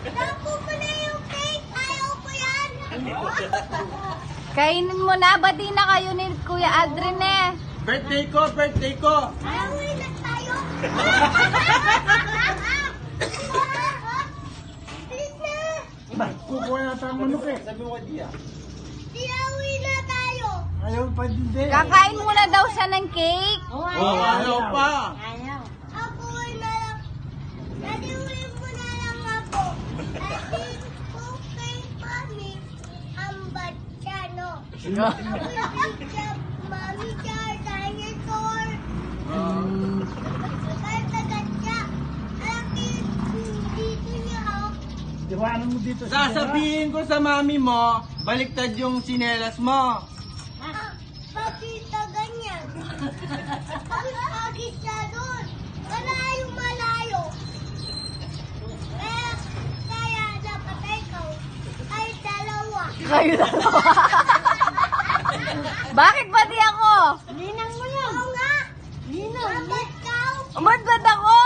Naku mo na yung cake. Ayaw ko yan. Kainin mo na. Bati na kayo ni Kuya Aldrin eh. Birthday ko, birthday ko. Ayaw na tayo. Please na. Kukuha na tayo manok eh. Sabi mo kay Dia. Diyawi na tayo. Ayaw pa din din. Kakain muna daw siya ng cake. Oh, ayaw pa. Ako na lang. Nadiwi mo na lang ako. Kasi kung kay Mami, ang batyano. Ako yung siya, Mami siya, dinosaur. Kaya tagat siya. Akin, dito niya ako. Iwanan mo dito. Sasabihin ko sa mami mo, baliktad yung sinelas mo. Bakit ka ganyan? Bakit agis siya doon? Malayong malayo. Kaya dapat ikaw ay dalawa. Kayo dalawa. Bakit pati ako? Ninang mo yan. Oo nga. Ninang. Dapat ikaw. Ba't ba't ako?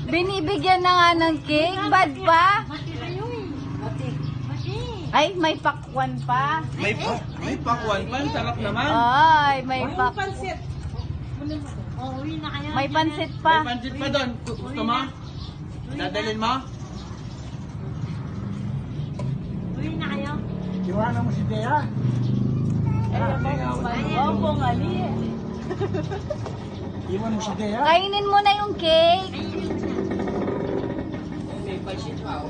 Binibigyan na nga ng cake. Bad pa? Ay, may pakwan pa. May pakwan pa, ang sarap naman. Ay, may pak... May pansit May pa. pansit pa doon. Gusto mo? Dadalhin mo? Iwanan mo si Dea. Opo, ngali. Iwan mo si Dea. Kainin mo na yung cake. May pansit pa.